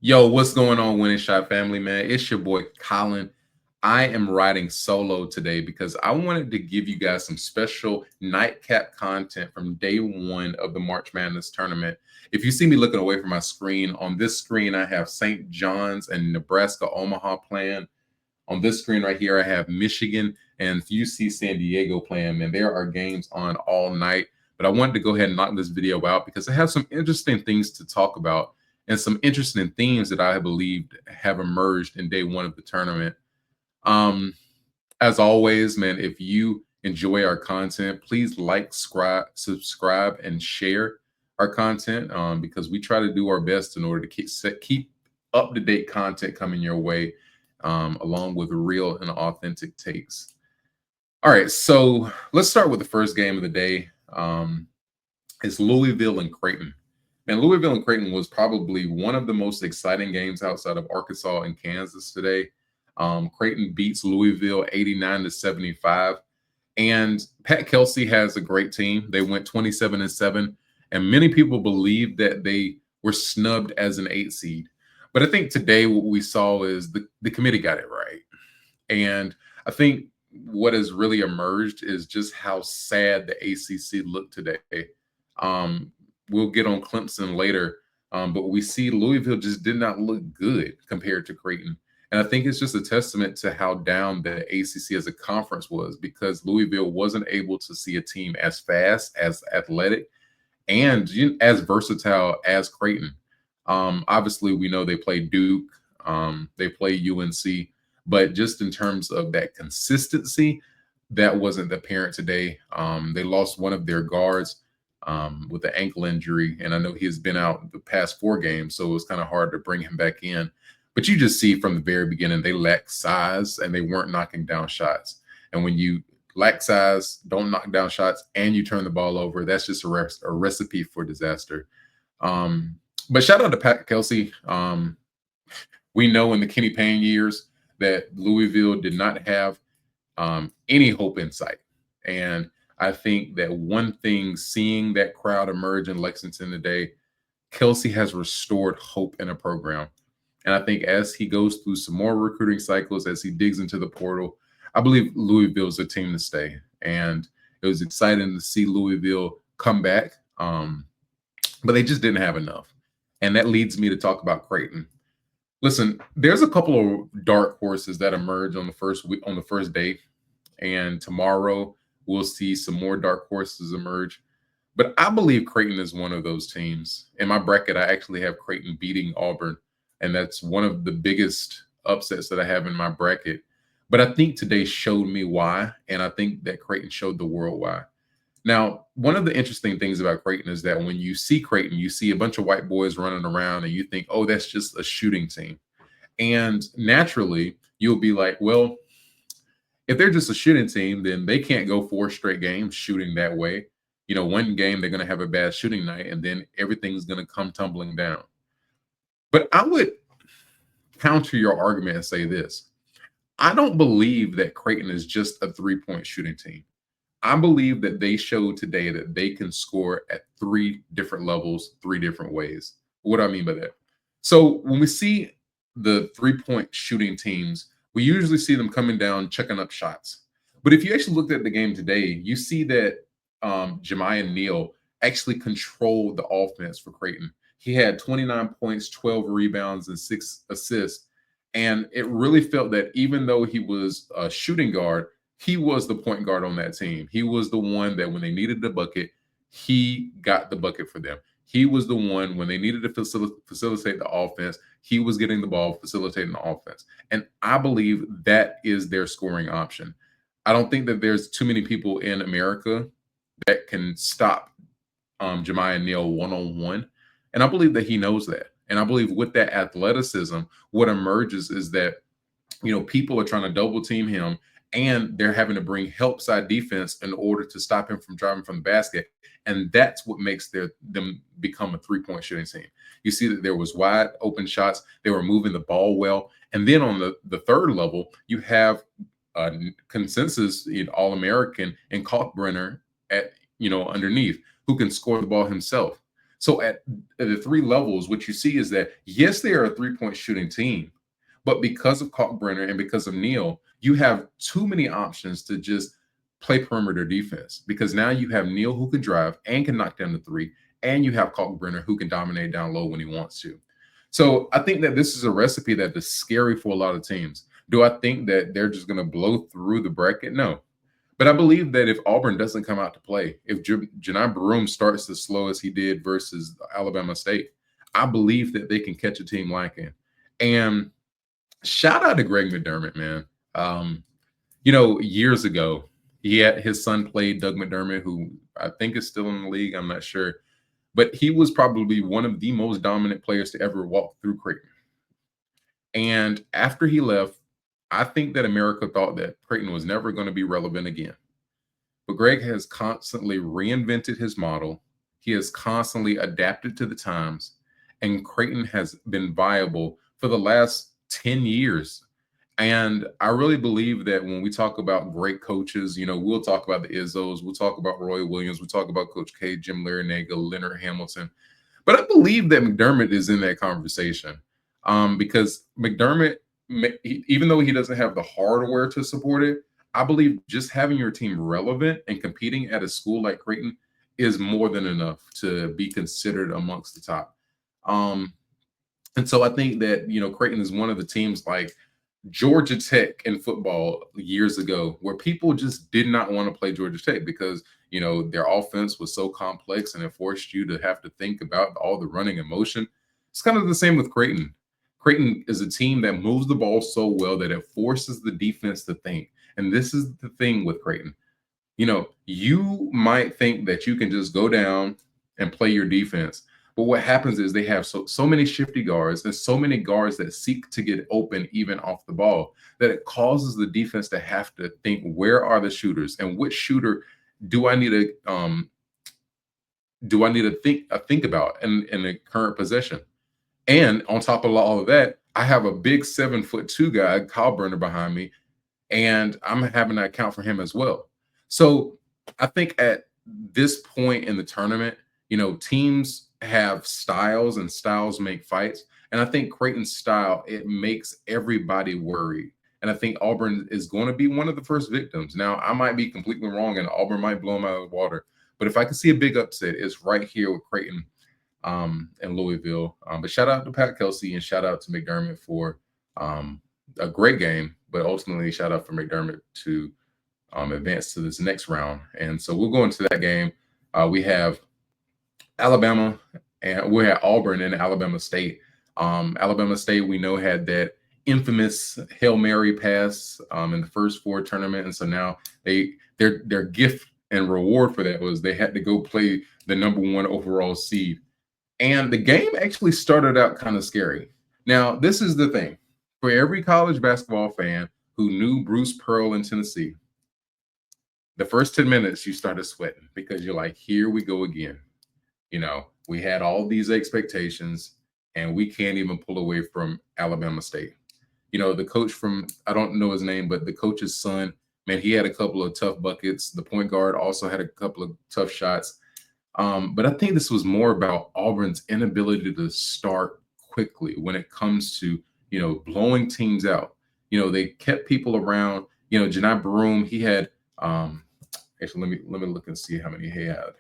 Yo, what's going on, Winning Shot family, man? It's your boy Collin. I am riding solo today because I wanted to give you guys some special nightcap content from day one of the March Madness tournament. If you see me looking away from my screen, on this screen, I have St. John's and Nebraska Omaha playing. On this screen right here, I have Michigan and UC San Diego playing. And there are games on all night. But I wanted to go ahead and knock this video out because I have some interesting things to talk about and some interesting themes that I believed have emerged in day one of the tournament. Um, as always, man, if you enjoy our content, please like, subscribe, and share our content because we try to do our best in order to keep up-to-date content coming your way, along with real and authentic takes. All right, so let's start with the first game of the day. It's Louisville and Creighton. And Louisville and Creighton was probably one of the most exciting games outside of Arkansas and Kansas today. Creighton beats Louisville 89-75. And Pat Kelsey has a great team. They went 27-7. And many people believe that they were snubbed as an 8 seed. But I think today what we saw is the committee got it right. And I think what has really emerged is just how sad the ACC looked today. We'll get on Clemson later, but we see Louisville just did not look good compared to Creighton. And I think it's just a testament to how down the ACC as a conference was because Louisville wasn't able to see a team as fast, as athletic, and as versatile as Creighton. Obviously, we know they play Duke, they play UNC, but just in terms of that consistency, that wasn't apparent today. They lost one of their guards with the ankle injury. And I know he's been out the past 4 games, so it was kind of hard to bring him back in. But you just see from the very beginning, they lack size and they weren't knocking down shots. And when you lack size, don't knock down shots, and you turn the ball over, that's just a recipe for disaster. But shout out to Pat Kelsey. We know in the Kenny Payne years that Louisville did not have any hope in sight. And I think that one thing, seeing that crowd emerge in Lexington today, Kelsey has restored hope in a program. And I think as he goes through some more recruiting cycles, as he digs into the portal, I believe Louisville is a team to stay. And it was exciting to see Louisville come back, but they just didn't have enough. And that leads me to talk about Creighton. Listen, there's a couple of dark horses that emerge on the first day, and tomorrow we'll see some more dark horses emerge. But I believe Creighton is one of those teams. In my bracket, I actually have Creighton beating Auburn, and that's one of the biggest upsets that I have in my bracket. But I think today showed me why, and I think that Creighton showed the world why. Now, one of the interesting things about Creighton is that when you see Creighton, you see a bunch of white boys running around, and you think, oh, that's just a shooting team. And naturally, you'll be like, well, if they're just a shooting team, then they can't go 4 straight games shooting that way. One game they're going to have a bad shooting night, and then everything's going to come tumbling down. But I would counter your argument and say this. I don't believe that Creighton is just a 3-point shooting team. I believe that they showed today that they can score at 3 different levels, 3 different ways. What do I mean by that? So when we see the 3-point shooting teams, we usually see them coming down, checking up shots. But if you actually looked at the game today, you see that Jemiah Neal actually controlled the offense for Creighton. He had 29 points, 12 rebounds, and 6 assists. And it really felt that even though he was a shooting guard, he was the point guard on that team. He was the one that when they needed the bucket, he got the bucket for them. He was the one when they needed to facilitate the offense, he was getting the ball, facilitating the offense. And I believe that is their scoring option. I don't think that there's too many people in America that can stop Jemiah Neal one-on-one. And I believe that he knows that. And I believe with that athleticism, what emerges is that, people are trying to double team him, and they're having to bring help side defense in order to stop him from driving from the basket. And that's what makes them become a 3-point shooting team. You see that there was wide open shots. They were moving the ball well. And then on the third level, you have consensus All-American and Kalkbrenner underneath, who can score the ball himself. So at the three levels, what you see is that, yes, they are a three-point shooting team, but because of Kalkbrenner and because of Neal, you have too many options to just play perimeter defense, because now you have Neal who can drive and can knock down the three, and you have Kalkbrenner who can dominate down low when he wants to. So I think that this is a recipe that is scary for a lot of teams. Do I think that they're just going to blow through the bracket? No. But I believe that if Auburn doesn't come out to play, if Janai Broome starts as slow as he did versus Alabama State, I believe that they can catch a team lacking. And shout out to Greg McDermott, man. Years ago, his son played Doug McDermott, who I think is still in the league. I'm not sure. But he was probably one of the most dominant players to ever walk through Creighton. And after he left, I think that America thought that Creighton was never going to be relevant again. But Greg has constantly reinvented his model. He has constantly adapted to the times, and Creighton has been viable for the last 10 years. And I really believe that when we talk about great coaches, we'll talk about the Izzos, we'll talk about Roy Williams, we'll talk about Coach K, Jim Larinaga, Leonard Hamilton. But I believe that McDermott is in that conversation because McDermott, even though he doesn't have the hardware to support it, I believe just having your team relevant and competing at a school like Creighton is more than enough to be considered amongst the top. And so I think that, Creighton is one of the teams like Georgia Tech in football years ago, where people just did not want to play Georgia Tech because, their offense was so complex and it forced you to have to think about all the running and motion. It's kind of the same with Creighton. Creighton is a team that moves the ball so well that it forces the defense to think. And this is the thing with Creighton. You might think that you can just go down and play your defense. But what happens is they have so many shifty guards and so many guards that seek to get open even off the ball that it causes the defense to have to think, where are the shooters and which shooter do I need to think about in the current possession? And on top of all of that, I have a big 7'2" guy, Kalkbrenner, behind me, and I'm having to account for him as well. So I think at this point in the tournament, teams have styles and styles make fights. And I think Creighton's style, it makes everybody worried. And I think Auburn is going to be one of the first victims. Now, I might be completely wrong and Auburn might blow them out of the water. But if I can see a big upset, it's right here with Creighton and Louisville. But shout out to Pat Kelsey and shout out to McDermott for a great game. But ultimately, shout out for McDermott to advance to this next round. And so we'll go into that game. We have Alabama, and we had Auburn and Alabama State. Alabama State, we know, had that infamous Hail Mary pass in the first four tournament. And so now their gift and reward for that was they had to go play the number one overall seed. And the game actually started out kind of scary. Now, this is the thing. For every college basketball fan who knew Bruce Pearl in Tennessee, the first 10 minutes you started sweating because you're like, here we go again. We had all these expectations and we can't even pull away from Alabama State. The coach from, I don't know his name, but the coach's son, man, he had a couple of tough buckets. The point guard also had a couple of tough shots. But I think this was more about Auburn's inability to start quickly when it comes to, blowing teams out. They kept people around. Janai Broome, he had, actually, let me look and see how many he had.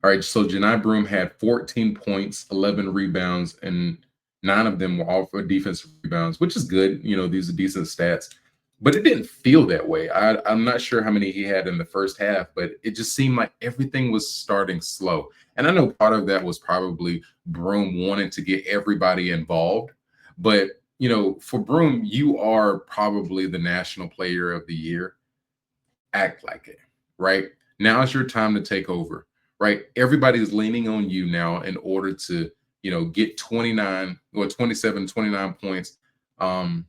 All right, so Janai Broome had 14 points, 11 rebounds, and 9 of them were all for defensive rebounds, which is good. These are decent stats, but it didn't feel that way. I'm not sure how many he had in the first half, but it just seemed like everything was starting slow. And I know part of that was probably Broome wanting to get everybody involved. But, for Broome, you are probably the national player of the year. Act like it, right? Now is your time to take over. Right, everybody's leaning on you now in order to, get 29 or 27, 29 points. And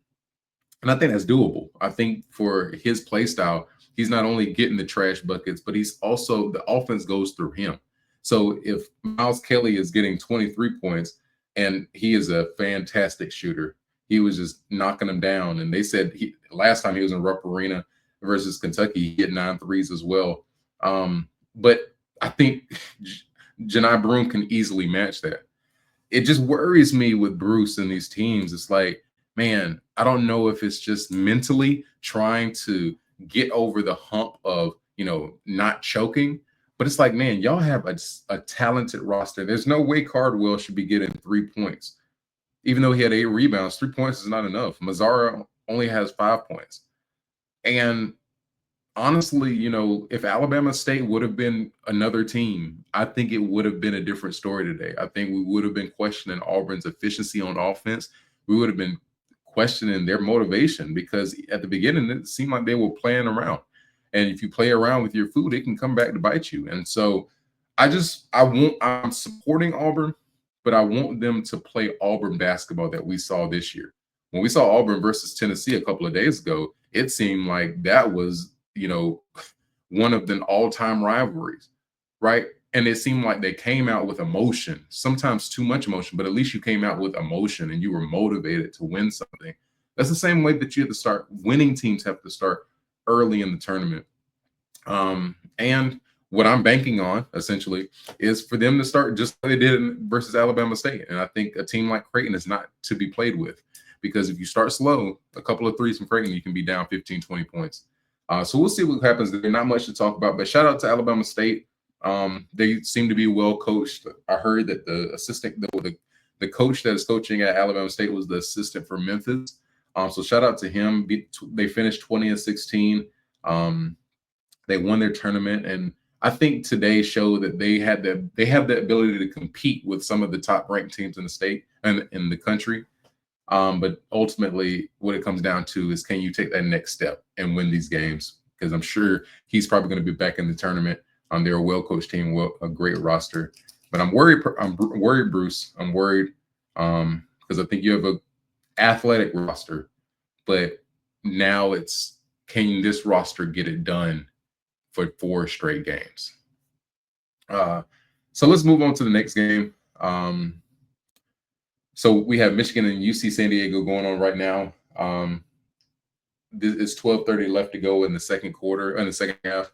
I think that's doable. I think for his play style, he's not only getting the trash buckets, but he's also, the offense goes through him. So if Miles Kelly is getting 23 points and he is a fantastic shooter, He was just knocking them down. And they said last time he was in Rupp Arena versus Kentucky, he hit 9 threes as well. But I think Janai Broome can easily match that. It just worries me with Bruce and these teams. It's like, man, I don't know if it's just mentally trying to get over the hump of, not choking. But it's like, man, y'all have a talented roster. There's no way Cardwell should be getting 3 points. Even though he had 8 rebounds, 3 points is not enough. Mazzara only has 5 points. And honestly, if Alabama State would have been another team, I think it would have been a different story today. I think we would have been questioning Auburn's efficiency on offense. We would have been questioning their motivation, because at the beginning, it seemed like they were playing around. And if you play around with your food, it can come back to bite you. And so I'm supporting Auburn, but I want them to play Auburn basketball that we saw this year. When we saw Auburn versus Tennessee a couple of days ago, it seemed like that was, one of the all-time rivalries, right? And it seemed like they came out with emotion, sometimes too much emotion, but at least you came out with emotion and you were motivated to win something. That's the same way that you have to start. Winning teams have to start early in the tournament. And what I'm banking on, essentially, is for them to start just like they did versus Alabama State. And I think a team like Creighton is not to be played with, because if you start slow, a couple of threes from Creighton, you can be down 15, 20 points. So we'll see what happens. There's not much to talk about, but shout out to Alabama State. They seem to be well coached. I heard that the coach that is coaching at Alabama State was the assistant for Memphis. So shout out to him. They finished 20-16. They won their tournament, and I think today showed that they have the ability to compete with some of the top ranked teams in the state and in the country. But ultimately, what it comes down to is, can you take that next step and win these games? Because I'm sure he's probably going to be back in the tournament. They're a well-coached team, a great roster. But I'm worried. I'm worried, Bruce. I'm worried because I think you have an athletic roster, but now it's, can this roster get it done for 4 straight games? So let's move on to the next game. So we have Michigan and UC San Diego going on right now. It's 12:30 left to go in the second half.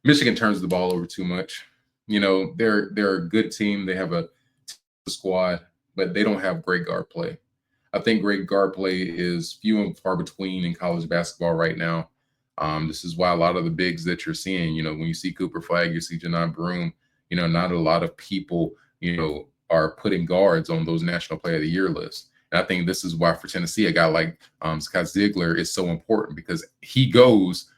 Michigan turns the ball over too much. They're a good team. They have a squad, but they don't have great guard play. I think great guard play is few and far between in college basketball right now. This is why a lot of the bigs that you're seeing, when you see Cooper Flagg, you see Janai Broome, not a lot of people, are putting guards on those National Player of the Year lists. And I think this is why for Tennessee, a guy like Scott Ziegler is so important, because he goes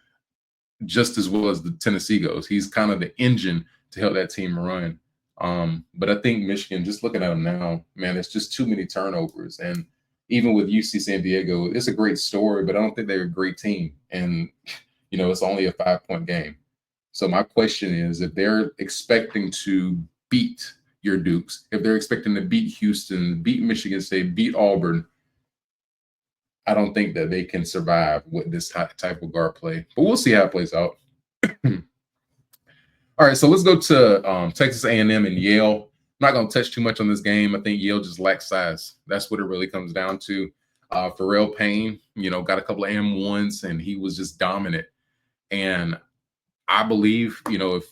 just as well as the Tennessee goes. He's kind of the engine to help that team run. But I think Michigan, just looking at them now, man, it's just too many turnovers. And even with UC San Diego, it's a great story, but I don't think they're a great team. And, it's only a 5-point game. So my question is, if they're expecting to beat your Dukes, if they're expecting to beat Houston, beat Michigan State, beat Auburn, I don't think that they can survive with this type of guard play. But we'll see how it plays out. All right, so let's go to Texas A&M and Yale. I'm not going to touch too much on this game. I think Yale just lacks size. That's what it really comes down to. Pharrell Payne, got a couple of M1s, and he was just dominant. And I believe, if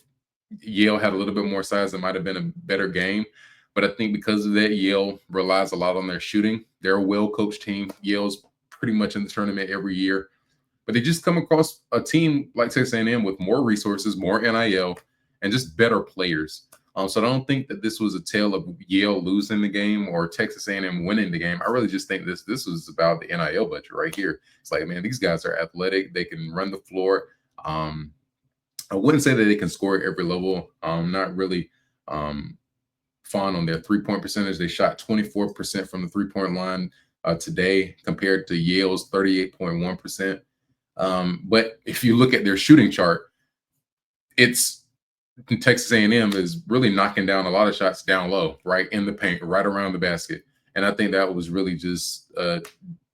Yale had a little bit more size, it might have been a better game. But I think because of that, Yale relies a lot on their shooting. They're a well-coached team. Yale's pretty much in the tournament every year. But they just come across a team like Texas A&M with more resources, more NIL, and just better players. So I don't think that this was a tale of Yale losing the game or Texas A&M winning the game. I really just think this was about the NIL budget right here. It's like, man, these guys are athletic. They can run the floor. I wouldn't say that they can score at every level. Not really fond on their three-point percentage. They shot 24% from the three-point line today compared to Yale's 38.1%. But if you look at their shooting chart, it's Texas A&M is really knocking down a lot of shots down low, right in the paint, right around the basket. And I think that was really just a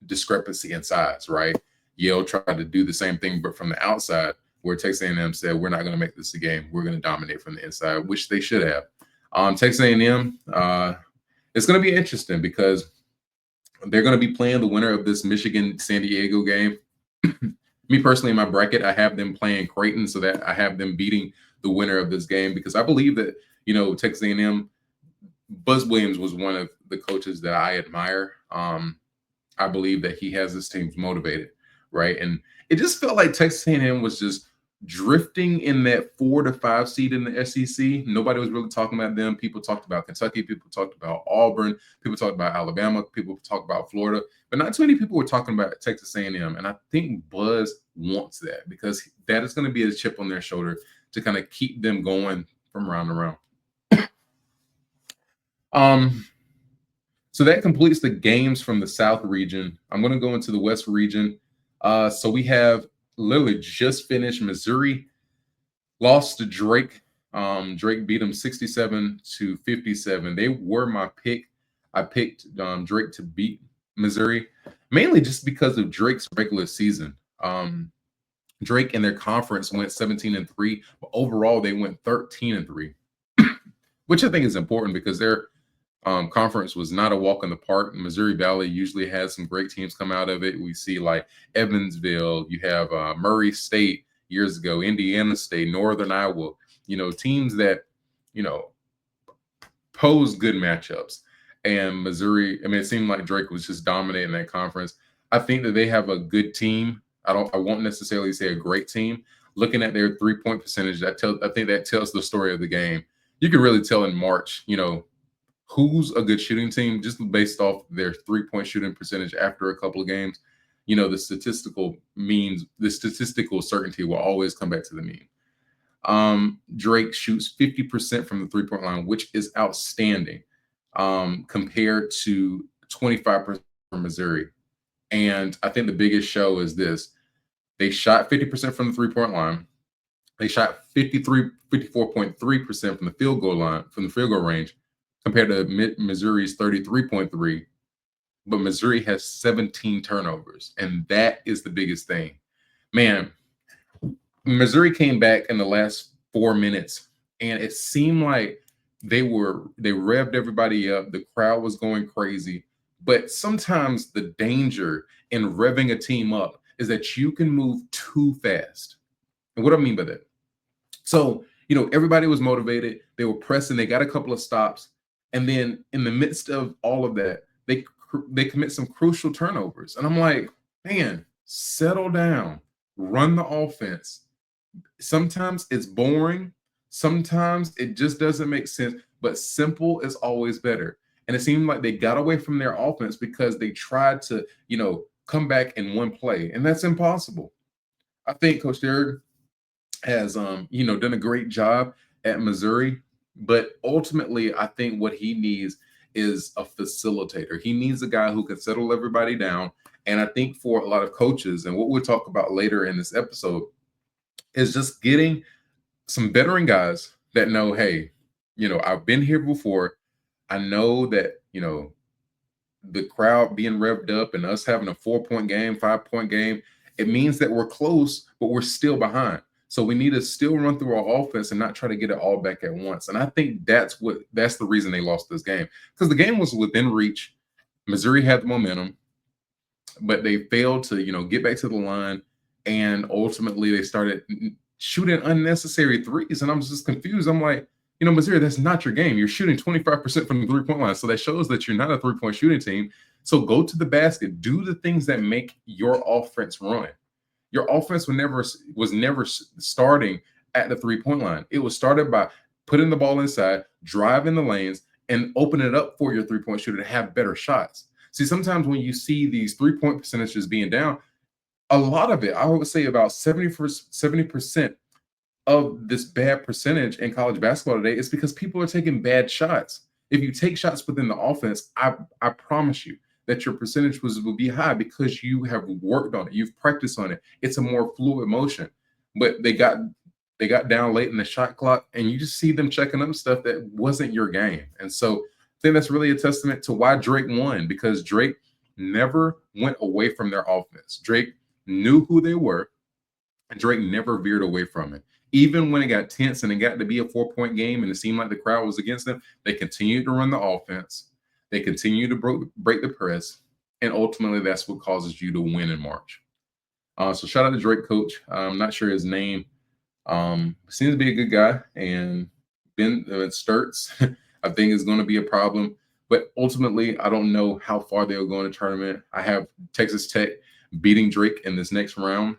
discrepancy in size, right? Yale tried to do the same thing, but from the outside, where Texas A&M said, we're not going to make this a game. We're going to dominate from the inside, which they should have. Texas A&M, it's going to be interesting because They're going to be playing the winner of this Michigan-San Diego game. Me personally, in my bracket, I have them playing Creighton, so that I have them beating the winner of this game because I believe that, Texas A&M, Buzz Williams was one of the coaches that I admire. I believe that he has his teams motivated, right? And it just felt like Texas A&M was just drifting in that 4 to 5 seed in the SEC. Nobody was really talking about them. People talked about Kentucky. People talked about Auburn. People talked about Alabama. People talked about Florida. But not too many people were talking about Texas A&M. And I think Buzz wants that because that is going to be a chip on their shoulder to kind of keep them going from round to round. So that completes the games from the South region. I'm going to go into the West region. So we have literally just finished. Missouri lost to Drake. Drake beat them 67-57. They were my pick. I picked Drake to beat Missouri, mainly just because of Drake's regular season. Drake in their conference went 17-3, but overall they went 13-3, which I think is important because their conference was not a walk in the park. Missouri Valley usually has some great teams come out of it. We see like Evansville, you have Murray State years ago, Indiana State, Northern Iowa, teams that, pose good matchups. And Missouri, it seemed like Drake was just dominating that conference. I think that they have a good team. I won't necessarily say a great team. Looking at their 3-point percentage, I think that tells the story of the game. You can really tell in March, who's a good shooting team just based off their 3-point shooting percentage after a couple of games. The statistical certainty will always come back to the mean. Drake shoots 50% from the 3-point line, which is outstanding compared to 25% from Missouri. And I think the biggest show is this. They shot 50% from the 3-point line. They shot 54.3% from the field goal range, compared to Missouri's 33.3, but Missouri has 17 turnovers, and that is the biggest thing. Man, Missouri came back in the last 4 minutes, and it seemed like they revved everybody up. The crowd was going crazy, but sometimes the danger in revving a team up is that you can move too fast. And what do I mean by that? So, everybody was motivated. They were pressing. They got a couple of stops. And then in the midst of all of that, they commit some crucial turnovers. And I'm like, man, settle down, run the offense. Sometimes it's boring. Sometimes it just doesn't make sense, but simple is always better. And it seemed like they got away from their offense because they tried to, come back in one play, and that's impossible. I think Coach Derrick has, done a great job at Missouri. But ultimately, I think what he needs is a facilitator. He needs a guy who can settle everybody down. And I think for a lot of coaches, and what we'll talk about later in this episode, is just getting some veteran guys that know, hey, I've been here before. I know that, the crowd being revved up and us having a 4-point game, 5-point game, it means that we're close, but we're still behind. So we need to still run through our offense and not try to get it all back at once. And I think that's the reason they lost this game, because the game was within reach. Missouri had the momentum, but they failed to, get back to the line. And ultimately they started shooting unnecessary threes. And I'm just confused. I'm like, Missouri, that's not your game. You're shooting 25% from the 3-point line. So that shows that you're not a 3-point shooting team. So go to the basket, do the things that make your offense run. Your offense was never starting at the 3-point line. It was started by putting the ball inside, driving the lanes, and opening it up for your 3-point shooter to have better shots. See, sometimes when you see these 3-point percentages being down, a lot of it, I would say about 70% of this bad percentage in college basketball today is because people are taking bad shots. If you take shots within the offense, I promise you that your percentage will be high because you have worked on it. You've practiced on it. It's a more fluid motion. But they got down late in the shot clock, and you just see them checking up stuff that wasn't your game. And so I think that's really a testament to why Drake won, because Drake never went away from their offense. Drake knew who they were, and Drake never veered away from it. Even when it got tense and it got to be a 4-point game and it seemed like the crowd was against them, they continued to run the offense. They continued to break the press, and ultimately that's what causes you to win in March. So shout out to Drake coach. I'm not sure his name. Seems to be a good guy, and Ben Sturts, I think is going to be a problem. But ultimately, I don't know how far they'll go in the tournament. I have Texas Tech beating Drake in this next round.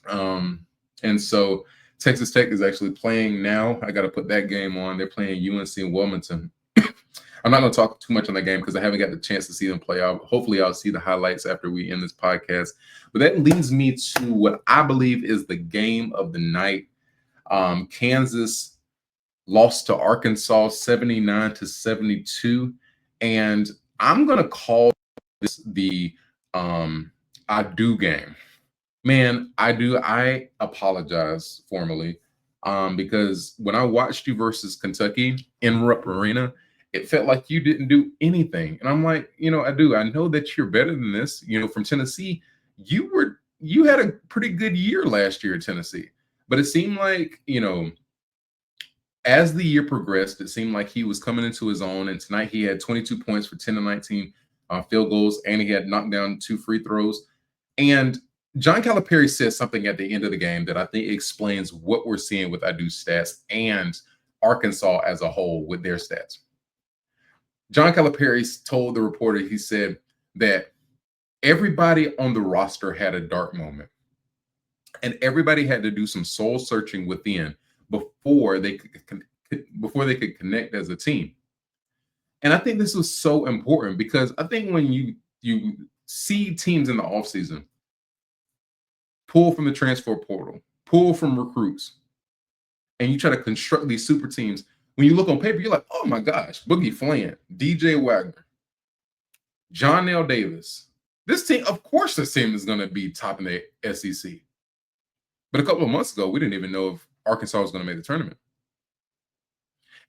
And so Texas Tech is actually playing now. I got to put that game on. They're playing UNC in Wilmington. I'm not going to talk too much on that game because I haven't got the chance to see them play out. Hopefully, I'll see the highlights after we end this podcast. But that leads me to what I believe is the game of the night. Kansas lost to Arkansas 79-72. And I'm going to call this the I do game. Man, I apologize formally because when I watched you versus Kentucky in Rupp Arena, it felt like you didn't do anything. And I'm like, I know that you're better than this. From Tennessee, you had a pretty good year last year at Tennessee. But it seemed like, as the year progressed, it seemed like he was coming into his own. And tonight he had 22 points for 10 to 19 field goals, and he had knocked down 2 free throws. And John Calipari says something at the end of the game that I think explains what we're seeing with Adu's stats and Arkansas as a whole with their stats. John Calipari told the reporter, he said that everybody on the roster had a dark moment. And everybody had to do some soul searching within before they could connect as a team. And I think this was so important because I think when you see teams in the offseason pull from the transfer portal, pull from recruits, and you try to construct these super teams, when you look on paper, you're like, oh my gosh, Boogie Fland, DJ Wagner, John L. Davis. This team, of course, this team is going to be top in the SEC. But a couple of months ago, we didn't even know if Arkansas was going to make the tournament.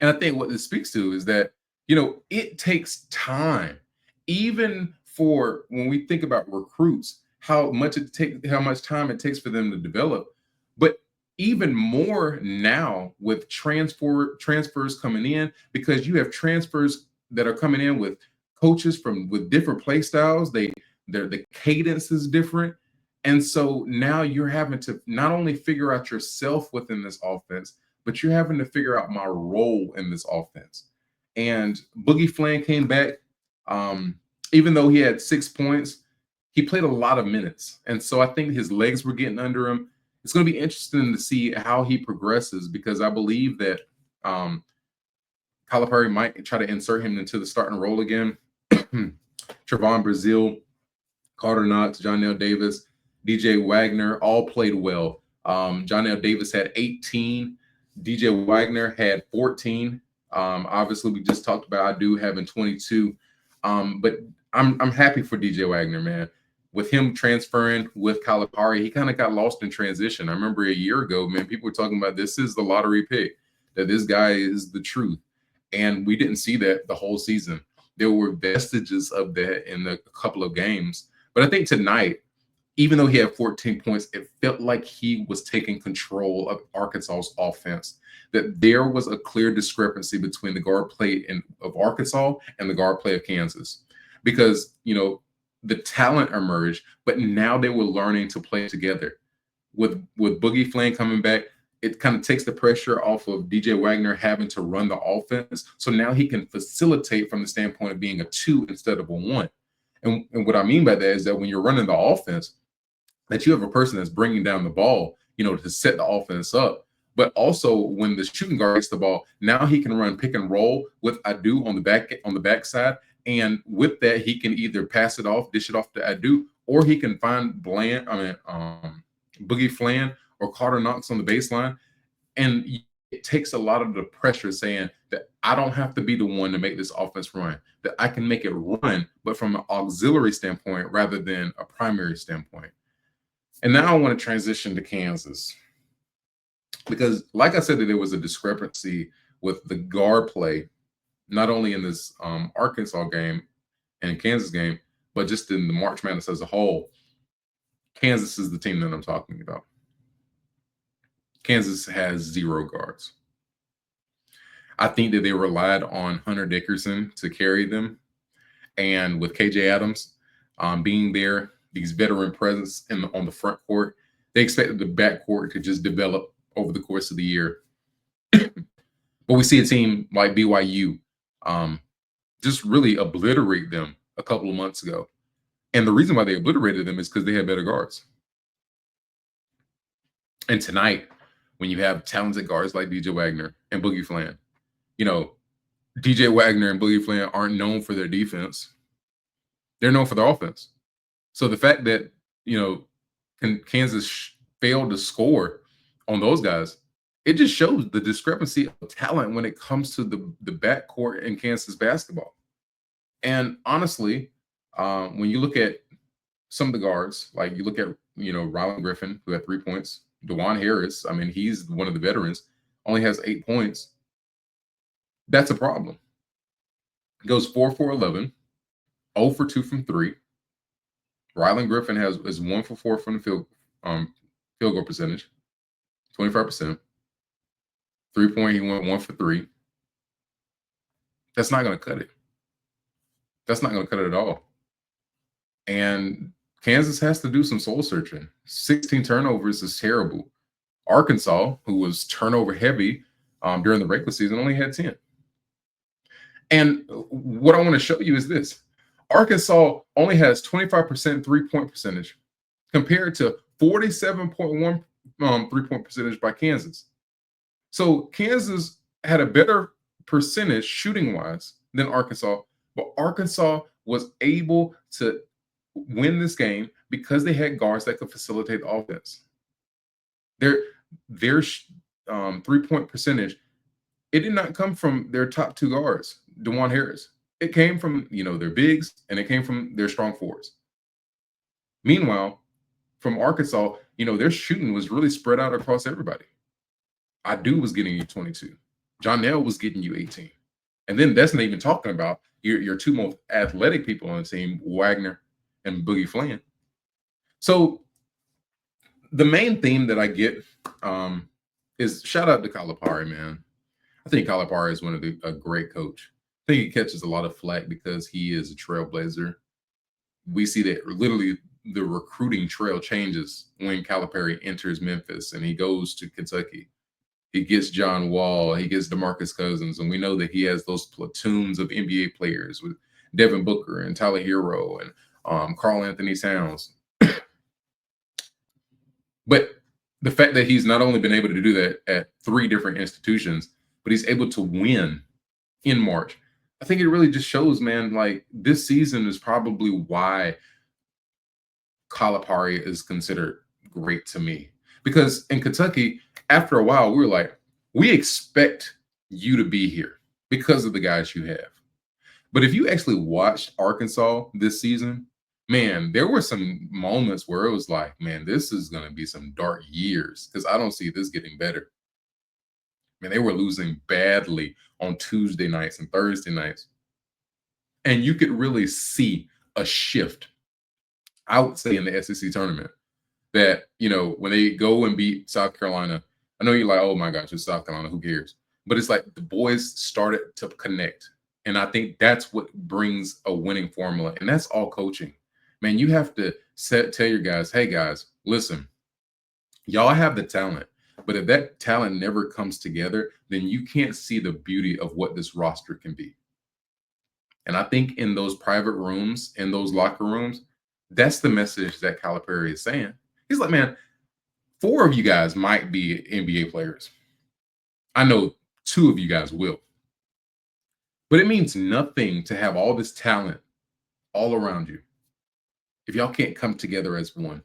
And I think what this speaks to is that, it takes time, even for when we think about recruits, how much time it takes for them to develop. But even more now with transfers coming in, because you have transfers that are coming in with coaches with different play styles. The cadence is different. And so now you're having to not only figure out yourself within this offense, but you're having to figure out my role in this offense. And Boogie Fland came back. Even though he had 6 points, he played a lot of minutes. And so I think his legs were getting under him. It's going to be interesting to see how he progresses because I believe that Calipari might try to insert him into the starting role again. Trevon Brazile, Carter Knox, John L. Davis, DJ Wagner all played well. John L. Davis had 18. DJ Wagner had 14. Obviously, we just talked about Adu having 22. But I'm happy for DJ Wagner, man. With him transferring with Calipari, he kind of got lost in transition. I remember a year ago, man, people were talking about this is the lottery pick, that this guy is the truth. And we didn't see that the whole season. There were vestiges of that in a couple of games. But I think tonight, even though he had 14 points, it felt like he was taking control of Arkansas's offense, that there was a clear discrepancy between the guard play of Arkansas and the guard play of Kansas. Because, the talent emerged, but now they were learning to play together. With Boogie Fland coming back, it kind of takes the pressure off of DJ Wagner having to run the offense. So now he can facilitate from the standpoint of being a 2 instead of a 1. And what I mean by that is that when you're running the offense, that you have a person that's bringing down the ball, to set the offense up. But also when the shooting guard gets the ball, now he can run pick and roll with Adu on the backside. And with that, he can either pass it off, dish it off to Adu, or he can find Boogie Fland or Carter Knox on the baseline. And it takes a lot of the pressure saying that I don't have to be the one to make this offense run, that I can make it run, but from an auxiliary standpoint rather than a primary standpoint. And now I want to transition to Kansas. Because like I said, that there was a discrepancy with the guard play, not only in this Arkansas game and Kansas game, but just in the March Madness as a whole. Kansas is the team that I'm talking about. Kansas has 0 guards. I think that they relied on Hunter Dickerson to carry them. And with KJ Adams, being there, these veteran presence on the front court. They expected the backcourt to just develop over the course of the year. But we see a team like BYU just really obliterate them a couple of months ago. And the reason why they obliterated them is because they had better guards. And tonight, when you have talented guards like DJ Wagner and Boogie Flan, DJ Wagner and Boogie Flan aren't known for their defense. They're known for their offense. So the fact that, Kansas failed to score on those guys, it just shows the discrepancy of talent when it comes to the backcourt in Kansas basketball. And honestly, when you look at some of the guards, like you look at, Rylan Griffin, who had 3 points, DeJuan Harris, he's one of the veterans, only has 8 points. That's a problem. He goes 4 for 11, 0 for 2 from 3. Rylan Griffin is 1 for 4 from the field goal percentage, 25%. 3-point, he went 1 for 3. That's not going to cut it. That's not going to cut it at all. And Kansas has to do some soul searching. 16 turnovers is terrible. Arkansas, who was turnover heavy during the regular season, only had 10. And what I want to show you is this. Arkansas only has 25% 3-point percentage compared to 47.1 3-point percentage by Kansas. So Kansas had a better percentage shooting-wise than Arkansas, but Arkansas was able to win this game because they had guards that could facilitate offense. Their 3-point percentage, it did not come from their top 2 guards, DeJuan Harris. It came from, their bigs, and it came from their strong forwards. Meanwhile, from Arkansas, their shooting was really spread out across everybody. Adu was getting you 22. Jonell was getting you 18. And then that's not even talking about your 2 most athletic people on the team, Wagner and Boogie Flan. So the main theme that I get is shout out to Calipari, man. I think Calipari is a great coach. I think he catches a lot of flack because he is a trailblazer. We see that literally the recruiting trail changes when Calipari enters Memphis and he goes to Kentucky. He gets John Wall, he gets DeMarcus Cousins, and we know that he has those platoons of NBA players with Devin Booker and Tyler Hero and Karl Anthony Towns. But the fact that he's not only been able to do that at 3 different institutions, but he's able to win in March, I think it really just shows, man, like this season is probably why Calipari is considered great to me. Because in Kentucky, after a while, we were like, we expect you to be here because of the guys you have. But if you actually watched Arkansas this season, man, there were some moments where it was like, man, this is going to be some dark years because I don't see this getting better. Man, they were losing badly on Tuesday nights and Thursday nights. And you could really see a shift, I would say, in the SEC tournament. That, when they go and beat South Carolina, I know you're like, oh my gosh, it's South Carolina, who cares? But it's like the boys started to connect. And I think that's what brings a winning formula. And that's all coaching. Man, you have to tell your guys, hey guys, listen, y'all have the talent. But if that talent never comes together, then you can't see the beauty of what this roster can be. And I think in those private rooms, in those locker rooms, that's the message that Calipari is saying. He's like, man, 4 of you guys might be NBA players. I know 2 of you guys will. But it means nothing to have all this talent all around you if y'all can't come together as one.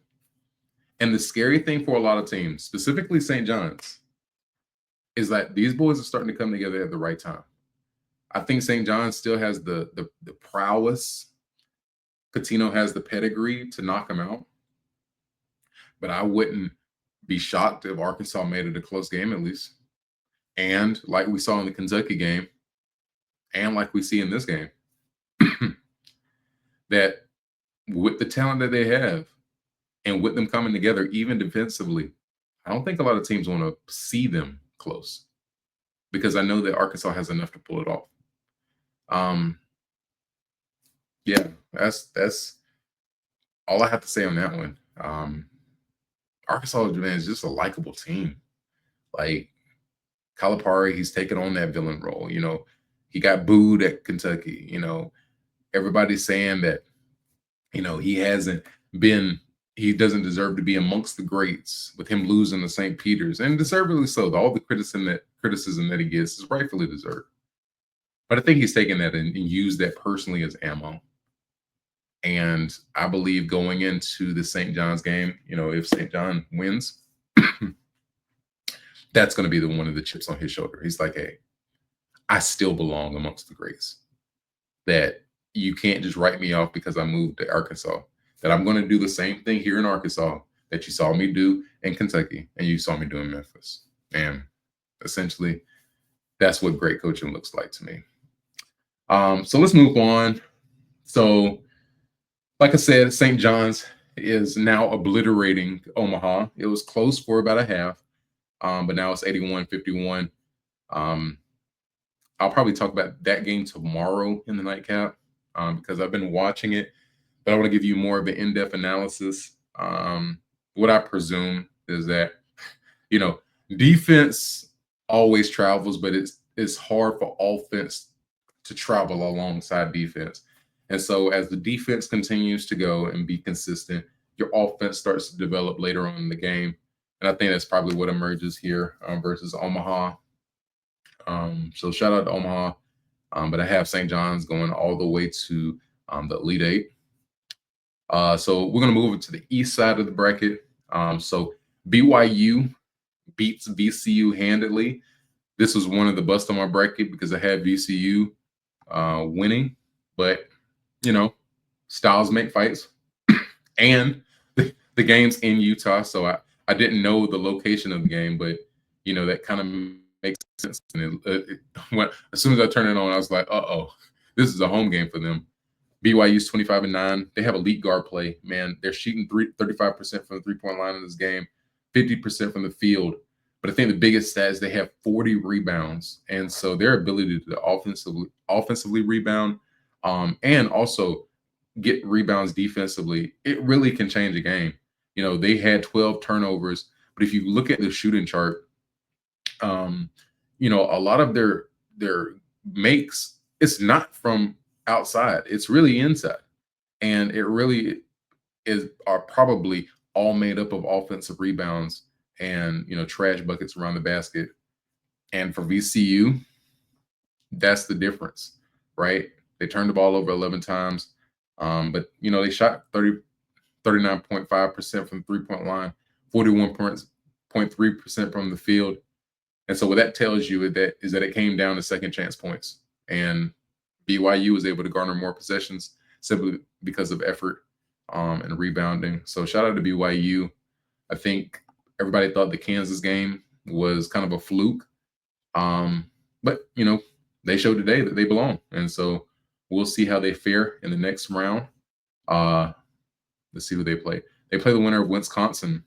And the scary thing for a lot of teams, specifically St. John's, is that these boys are starting to come together at the right time. I think St. John's still has the prowess. Coutinho has the pedigree to knock him out. But I wouldn't be shocked if Arkansas made it a close game at least. And like we saw in the Kentucky game, and like we see in this game, that with the talent that they have and with them coming together, even defensively, I don't think a lot of teams want to see them close because I know that Arkansas has enough to pull it off. Yeah, that's all I have to say on that one, Arkansas is just a likable team. Like Calipari, he's taken on that villain role. He got booed at Kentucky. Everybody's saying that, he hasn't been, he doesn't deserve to be amongst the greats with him losing to St. Peter's, and deservedly so. All the criticism that he gets is rightfully deserved. But I think he's taken that and used that personally as ammo. And I believe going into the St. John's game, if St. John wins, that's going to be one of the chips on his shoulder. He's like, hey, I still belong amongst the greats. That you can't just write me off because I moved to Arkansas. That I'm going to do the same thing here in Arkansas that you saw me do in Kentucky and you saw me do in Memphis. And essentially, that's what great coaching looks like to me. So let's move on. So, like I said, St. John's is now obliterating Omaha. It was close for about a half, but now it's 81-51. I'll probably talk about that game tomorrow in the nightcap because I've been watching it, but I want to give you more of an in-depth analysis. What I presume is that, defense always travels, but it's hard for offense to travel alongside defense. And so as the defense continues to go and be consistent, your offense starts to develop later on in the game. And I think that's probably what emerges here versus Omaha. So shout out to Omaha. But I have St. John's going all the way to the Elite Eight. So we're going to move to the east side of the bracket. So BYU beats VCU handedly. This was one of the busts on my bracket because I had VCU winning. But, styles make fights. And the game's in Utah, so I didn't know the location of the game, but, that kind of makes sense. And as soon as I turned it on, I was like, this is a home game for them. BYU's 25-9. They have elite guard play. Man, they're shooting 35% from the three-point line in this game, 50% from the field. But I think the biggest stat is they have 40 rebounds. And so their ability to offensively rebound and also get rebounds defensively, it really can change a game. They had 12 turnovers. But if you look at the shooting chart, a lot of their makes, it's not from outside, it's really inside, and it really are probably all made up of offensive rebounds and trash buckets around the basket. And for VCU, that's the difference, right? They turned the ball over 11 times, but they shot 39.5% from the three-point line, 41.3% from the field. And so what that tells you is that it came down to second chance points. And BYU was able to garner more possessions simply because of effort and rebounding. So shout out to BYU. I think everybody thought the Kansas game was kind of a fluke. But, they showed today that they belong. And so we'll see how they fare in the next round. Let's see who they play. They play the winner of Wisconsin.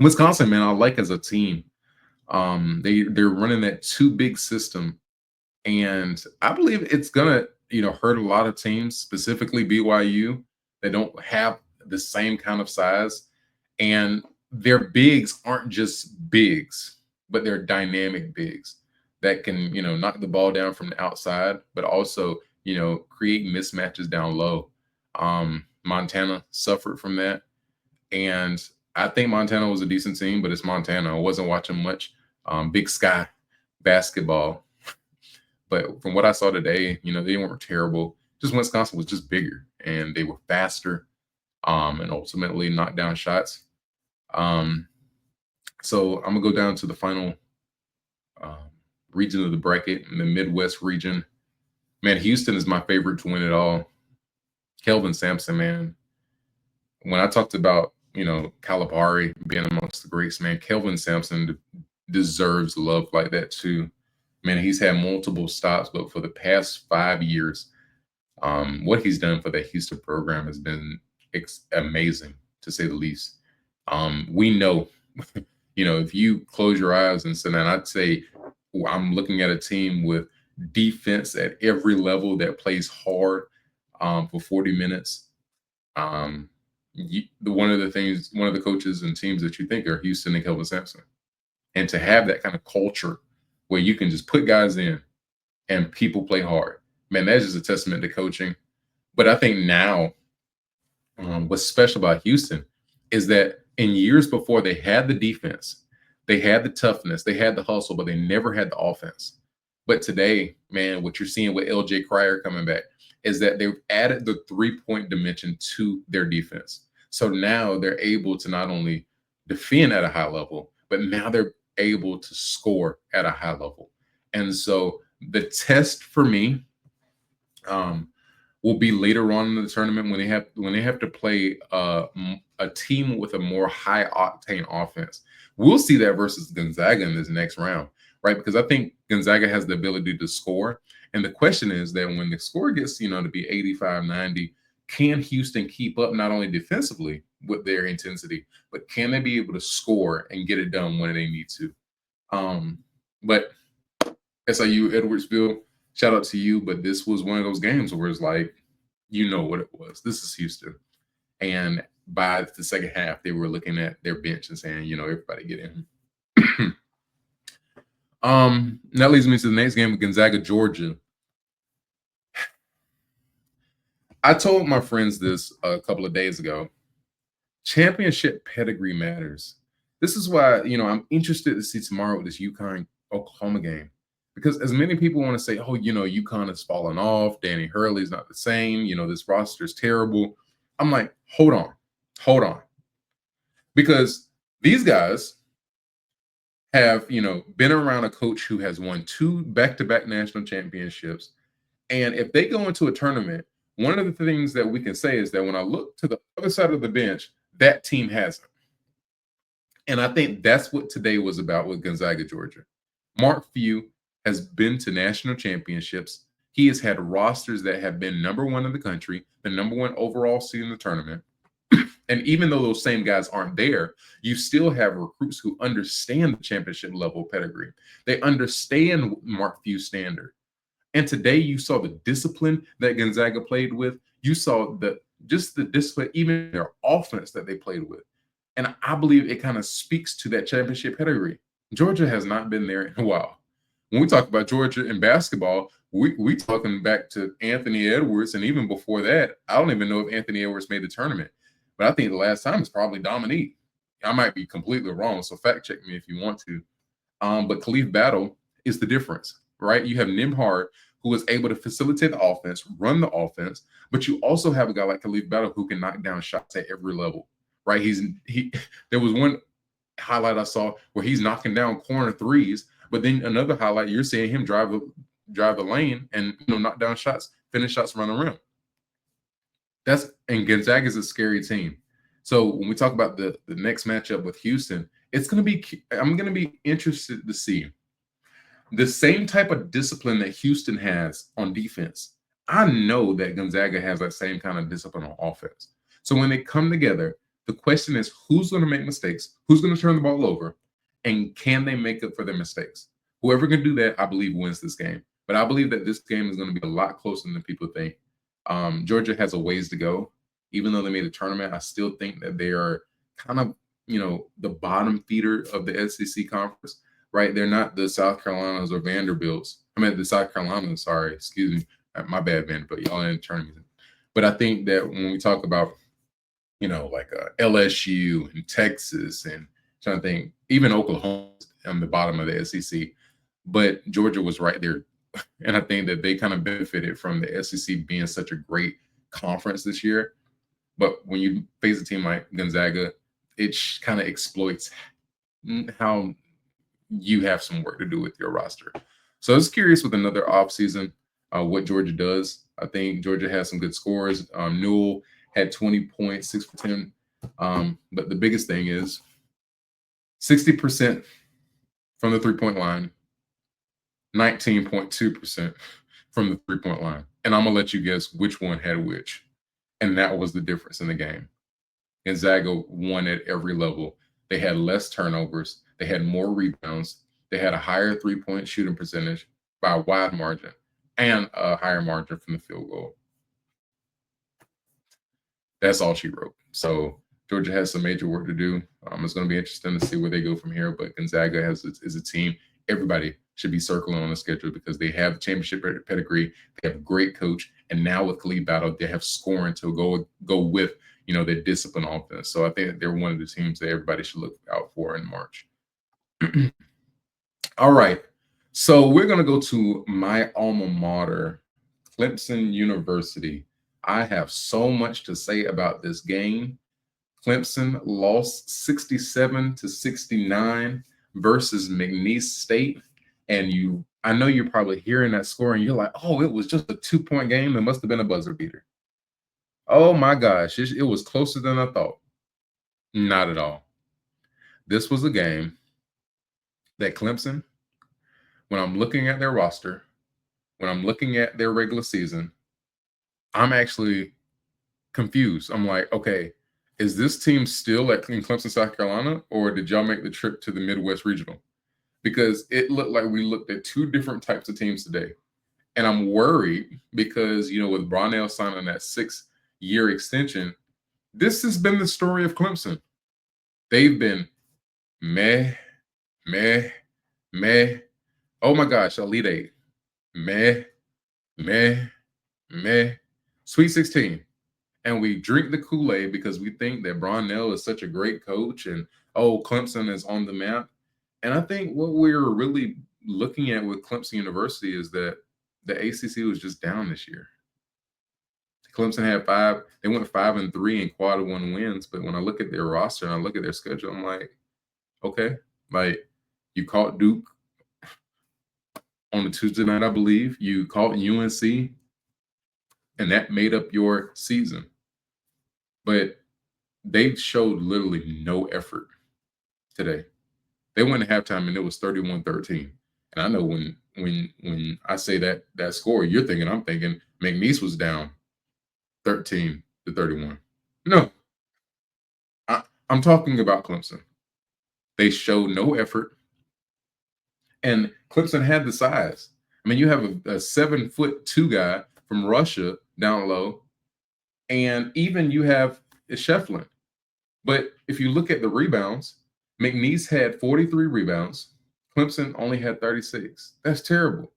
Wisconsin, man, I like as a team. They're running that too big system, and I believe it's gonna hurt a lot of teams, specifically BYU. They don't have the same kind of size, and their bigs aren't just bigs, but they're dynamic bigs that can knock the ball down from the outside, but also create mismatches down low. Montana suffered from that, and I think Montana was a decent team, but it's Montana. I wasn't watching much Big Sky basketball. But from what I saw today, they weren't terrible. Just Wisconsin was just bigger, and they were faster and ultimately knocked down shots. So I'm going to go down to the final region of the bracket, in the Midwest region. Man, Houston is my favorite to win it all. Kelvin Sampson, man. When I talked about Calipari being amongst the greats, man, Kelvin Sampson deserves love like that too. Man, he's had multiple stops, but for the past 5 years, what he's done for the Houston program has been amazing, to say the least. We know, if you close your eyes and sit down, I'd say I'm looking at a team with defense at every level that plays hard for 40 minutes. one of the coaches and teams that you think are Houston and Kelvin Sampson. And to have that kind of culture where you can just put guys in and people play hard, man, that's just a testament to coaching. But I think now, what's special about Houston is that in years before, they had the defense, they had the toughness, they had the hustle, but they never had the offense. But today, man, what you're seeing with LJ Cryer coming back is that they've added the 3-point dimension to their defense. So now they're able to not only defend at a high level, but now they're able to score at a high level. And so the test for me will be later on in the tournament when they have to play a team with a more high octane offense. We'll see that versus Gonzaga in this next round, right? Because I think Gonzaga has the ability to score. And the question is that when the score gets, to be 85, 90, can Houston keep up not only defensively with their intensity, but can they be able to score and get it done when they need to? But SIU Edwardsville, shout out to you. But this was one of those games where it's like, what it was. This is Houston. And by the second half, they were looking at their bench and saying, everybody get in. That leads me to the next game with Gonzaga, Georgia. I told my friends this a couple of days ago. Championship pedigree matters. This is why, I'm interested to see tomorrow with this UConn-Oklahoma game. Because as many people want to say, oh, UConn has fallen off. Danny Hurley's not the same. This roster is terrible. I'm like, hold on. Because these guys have, been around a coach who has won 2 back-to-back national championships. And if they go into a tournament, one of the things that we can say is that when I look to the other side of the bench, that team hasn't. And I think that's what today was about with Gonzaga, Georgia. Mark Few has been to national championships. He has had rosters that have been number 1 in the country, the number 1 overall seed in the tournament. And even though those same guys aren't there, you still have recruits who understand the championship level pedigree. They understand Mark Few's standard. And today you saw the discipline that Gonzaga played with. You saw the discipline, even their offense that they played with. And I believe it kind of speaks to that championship pedigree. Georgia has not been there in a while. When we talk about Georgia in basketball, we talking back to Anthony Edwards, and even before that, I don't even know if Anthony Edwards made the tournament. But I think the last time is probably Dominique. I might be completely wrong, so fact check me if you want to. But Khalif Battle is the difference, right? You have Nembhard, who was able to facilitate the offense, run the offense, but you also have a guy like Khalif Battle who can knock down shots at every level, right? There was one highlight I saw where he's knocking down corner threes, but then another highlight you're seeing him drive the lane and knock down shots, finish shots, run the rim. And Gonzaga is a scary team. So when we talk about the next matchup with Houston, I'm going to be interested to see the same type of discipline that Houston has on defense. I know that Gonzaga has that same kind of discipline on offense. So when they come together, the question is who's going to make mistakes, who's going to turn the ball over, and can they make up for their mistakes? Whoever can do that, I believe, wins this game. But I believe that this game is going to be a lot closer than people think. Georgia has a ways to go. Even though they made a tournament, I still think that they are kind of, the bottom feeder of the SEC conference, right? They're not the South Carolinas or Vanderbilts. The South Carolinas, sorry, excuse me. My bad, Vanderbilt. Y'all in the tournament. But I think that when we talk about, like LSU and Texas and trying to think, even Oklahoma on the bottom of the SEC, but Georgia was right there. And I think that they kind of benefited from the SEC being such a great conference this year. But when you face a team like Gonzaga, it kind of exploits how you have some work to do with your roster. So I was curious with another offseason what Georgia does. I think Georgia has some good scores. Newell had 20 points, 6 for 10. But the biggest thing is 60% from the three-point line, 19.2% from the three-point line. And I'm going to let you guess which one had which. And that was the difference in the game. Gonzaga won at every level. They had less turnovers. They had more rebounds. They had a higher three-point shooting percentage by a wide margin and a higher margin from the field goal. That's all she wrote. So Georgia has some major work to do. It's going to be interesting to see where they go from here. But Gonzaga is a team everybody should be circling on the schedule because they have championship pedigree. They have a great coach, and now with Khalid Battle, they have scoring to go with their discipline offense. So I think they're one of the teams that everybody should look out for in March. All right, so we're going to go to my alma mater, Clemson University. I have so much to say about this game. Clemson lost 67-69 versus McNeese State. And I know you're probably hearing that score and you're like, oh, it was just a 2-point game. It must have been a buzzer beater. Oh my gosh, it was closer than I thought. Not at all. This was a game that Clemson, when I'm looking at their roster, when I'm looking at their regular season, I'm actually confused. I'm like, okay, is this team still in Clemson, South Carolina, or did y'all make the trip to the Midwest Regional? Because it looked like we looked at two different types of teams today. And I'm worried because, with Brownell signing that 6-year extension, this has been the story of Clemson. They've been meh, meh, meh. Oh my gosh, Elite Eight. Meh, meh, meh. Sweet 16. And we drink the Kool-Aid because we think that Brownell is such a great coach and, Clemson is on the map. And I think what we're really looking at with Clemson University is that the ACC was just down this year. Clemson had they went 5-3 in quad one wins. But when I look at their roster and I look at their schedule, I'm like, okay, like you caught Duke on a Tuesday night, I believe. You caught UNC, and that made up your season. But they showed literally no effort today. They went to halftime and it was 31-13. And I know when I say that score, I'm thinking McNeese was down 13-31. No. I'm talking about Clemson. They showed no effort. And Clemson had the size. I mean, you have a 7'2" guy from Russia down low, and even you have Shefflin. But if you look at the rebounds, McNeese had 43 rebounds. Clemson only had 36. That's terrible.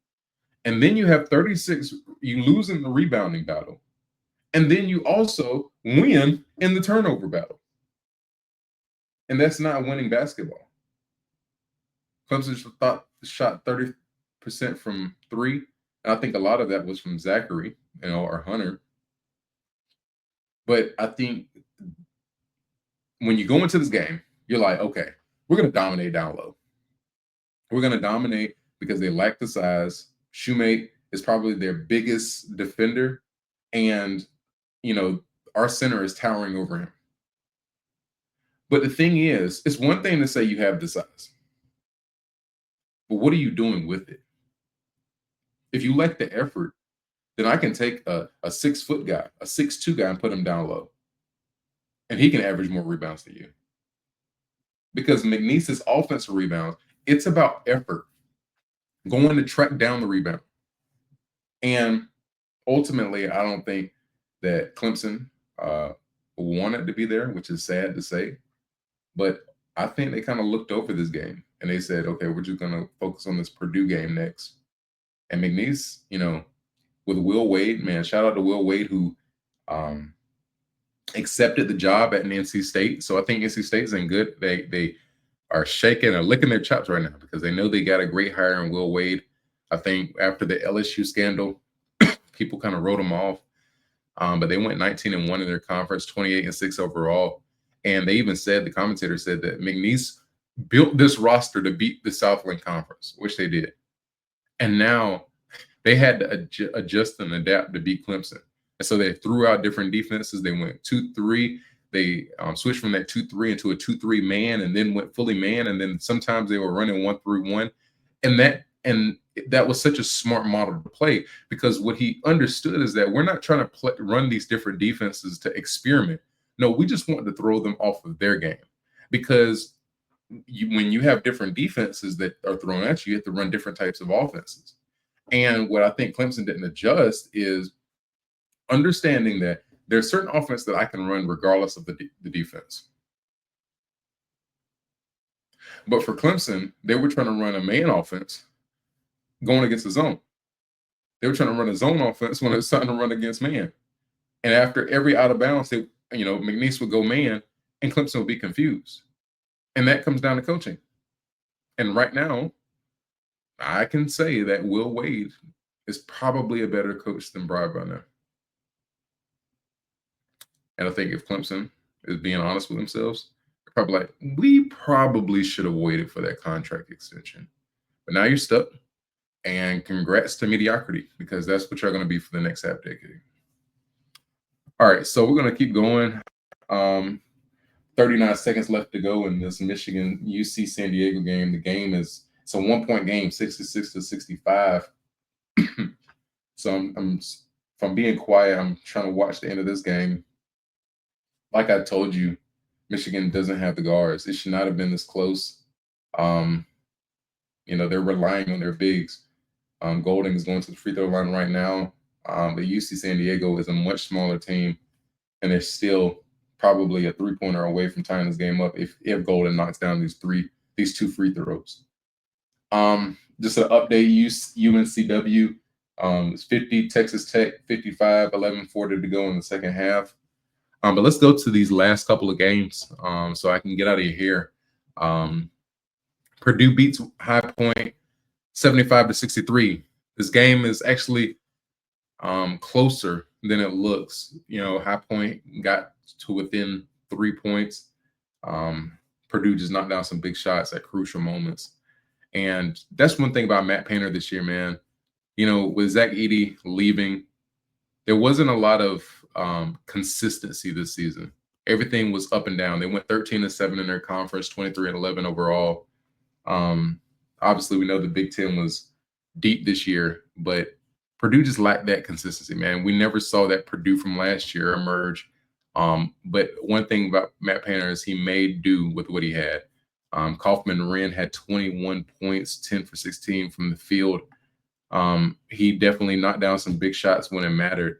And then you have 36. You lose in the rebounding battle. And then you also win in the turnover battle. And that's not winning basketball. Clemson shot 30% from three. And I think a lot of that was from Zachary, or Hunter. But I think when you go into this game, you're like, okay, we're going to dominate down low. We're going to dominate because they lack the size. Shoemate is probably their biggest defender. And, our center is towering over him. But the thing is, it's one thing to say you have the size. But what are you doing with it? If you lack the effort, then I can take a 6-foot guy, a 6'2" guy, and put him down low. And he can average more rebounds than you. Because McNeese's offensive rebounds, it's about effort. Going to track down the rebound. And ultimately, I don't think that Clemson wanted to be there, which is sad to say. But I think they kind of looked over this game and they said, okay, we're just going to focus on this Purdue game next. And McNeese, with Will Wade, man, shout out to Will Wade, who accepted the job at NC State. So I think NC State's in good. They are shaking and licking their chops right now because they know they got a great hire in Will Wade. I think after the LSU scandal, people kind of wrote them off. But they went 19-1 in their conference, 28-6 overall. And they even said, the commentator said that McNeese built this roster to beat the Southland Conference, which they did. And now they had to adjust and adapt to beat Clemson. And so they threw out different defenses. They went 2-3. They switched from that 2-3 into a 2-3 man and then went fully man. And then sometimes they were running 1-3-1. And that was such a smart model to play because what he understood is that we're not trying to run these different defenses to experiment. No, we just want to throw them off of their game because when you have different defenses that are thrown at you, you have to run different types of offenses. And what I think Clemson didn't adjust is understanding that there's certain offense that I can run regardless of the defense. But for Clemson, they were trying to run a man offense going against the zone. They were trying to run a zone offense when it was starting to run against man. And after every out of bounds, McNeese would go man, and Clemson would be confused. And that comes down to coaching. And right now, I can say that Will Wade is probably a better coach than Brian Burnett. And I think if Clemson is being honest with themselves, they're probably like, we probably should have waited for that contract extension. But now you're stuck. And congrats to mediocrity, because that's what you're going to be for the next half decade. All right, so we're going to keep going. 39 seconds left to go in this Michigan UC San Diego game. The game it's a 1-point game, 66-65. So if I'm being quiet, I'm trying to watch the end of this game. Like I told you, Michigan doesn't have the guards. It should not have been this close. They're relying on their bigs. Golding is going to the free throw line right now. But UC San Diego is a much smaller team, and they're still probably a three-pointer away from tying this game up if Golding knocks down these two free throws. Just an update, UNCW, it's 50, Texas Tech 55, 11:40 to go in the second half. But let's go to these last couple of games so I can get out of here. Purdue beats High Point 75-63. This game is actually closer than it looks. High Point got to within 3 points. Purdue just knocked down some big shots at crucial moments. And that's one thing about Matt Painter this year, man. With Zach Edey leaving, there wasn't a lot of consistency this season. Everything was up and down. They went 13-7 in their conference, 23-11 overall. Obviously, we know the Big Ten was deep this year, but Purdue just lacked that consistency, man. We never saw that Purdue from last year emerge. But one thing about Matt Painter is he made do with what he had. Kaufman-Wren had 21 points, 10 for 16 from the field. He definitely knocked down some big shots when it mattered.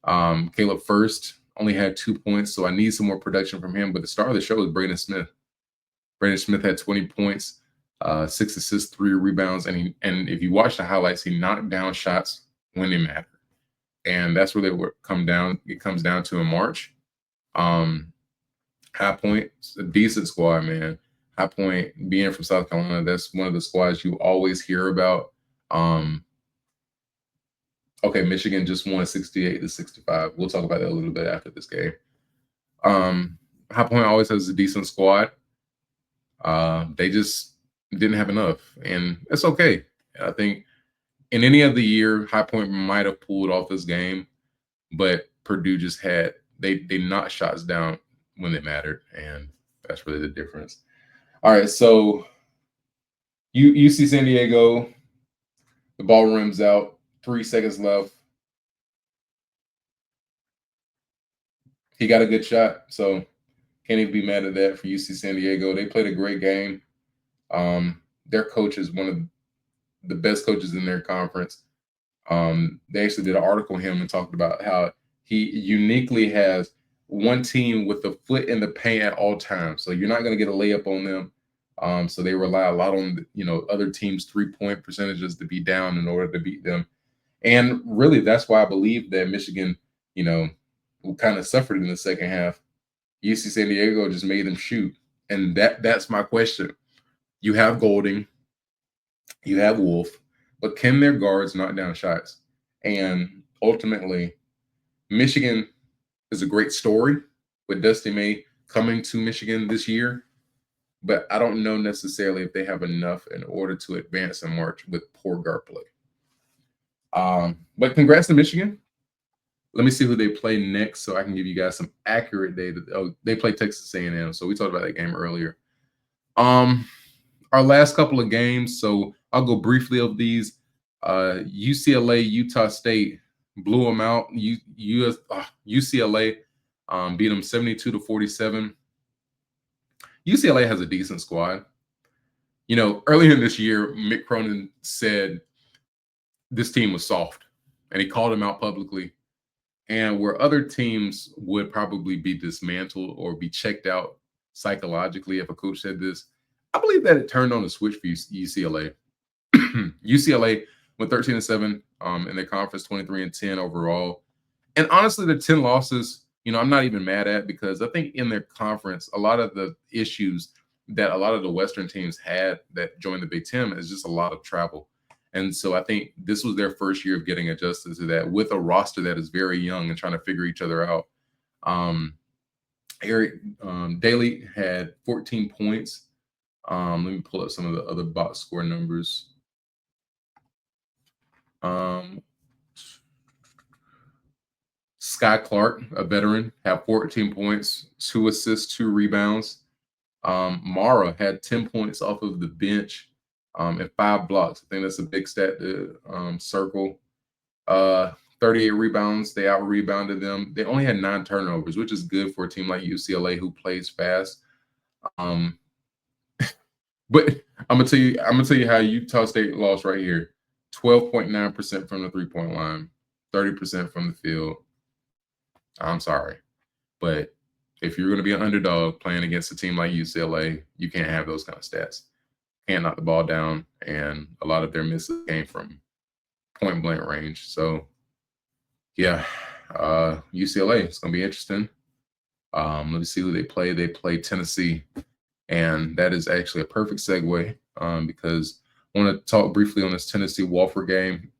Caleb First only had 2 points, so I need some more production from him. But the star of the show is Braden Smith. Braden Smith had 20 points, 6 assists, 3 rebounds, and if you watch the highlights, he knocked down shots when they mattered. And that's where they comes down to in March. High Point, a decent squad, man. High Point being from South Carolina, that's one of the squads you always hear about. Okay, Michigan just won 68-65. We'll talk about that a little bit after this game. High Point always has a decent squad. They just didn't have enough, and it's okay. I think in any other year, High Point might have pulled off this game, but Purdue just they knocked shots down when they mattered, and that's really the difference. All right, so UC San Diego, the ball rims out, 3 seconds left. He got a good shot, so can't even be mad at that for UC San Diego. They played a great game. Their coach is one of the best coaches in their conference. They actually did an article on him and talked about how he uniquely has one team with the foot in the paint at all times. So you're not going to get a layup on them. So they rely a lot on other teams' 3-point percentages to be down in order to beat them. And really, that's why I believe that Michigan, kind of suffered in the second half. UC San Diego just made them shoot. And that's my question. You have Golding, you have Wolf, but can their guards knock down shots? And ultimately, Michigan is a great story with Dusty May coming to Michigan this year, but I don't know necessarily if they have enough in order to advance in March with poor guard play. But congrats to Michigan. Let me see who they play next so I can give you guys some accurate data. Oh, they play Texas A&M, so we talked about that game earlier. Our last couple of games, so I'll go briefly of these. UCLA, Utah State blew them out. UCLA beat them 72-47. UCLA has a decent squad. Earlier in this year, Mick Cronin said this team was soft, and he called them out publicly. And where other teams would probably be dismantled or be checked out psychologically if a coach said this, I believe that it turned on a switch for UCLA. UCLA went 13-7 in their conference, 23-10 overall. And honestly, the 10 losses, I'm not even mad at, because I think in their conference, a lot of the issues that a lot of the Western teams had that joined the Big Ten is just a lot of travel. And so I think this was their first year of getting adjusted to that with a roster that is very young and trying to figure each other out. Eric Daly had 14 points. Let me pull up some of the other box score numbers. Sky Clark, a veteran, had 14 points, 2 assists, 2 rebounds. Mara had 10 points off of the bench and 5 blocks. I think that's a big stat to circle. 38 rebounds. They out-rebounded them. They only had 9 turnovers, which is good for a team like UCLA who plays fast. But I'm gonna tell you how Utah State lost right here. 12.9% from the three-point line, 30% from the field. I'm sorry, but if you're going to be an underdog playing against a team like UCLA, you can't have those kind of stats. Can't knock the ball down, and a lot of their misses came from point-blank range. So, yeah, UCLA, it's going to be interesting. Let me see who they play. They play Tennessee, and that is actually a perfect segue because I want to talk briefly on this Tennessee-Wofford game.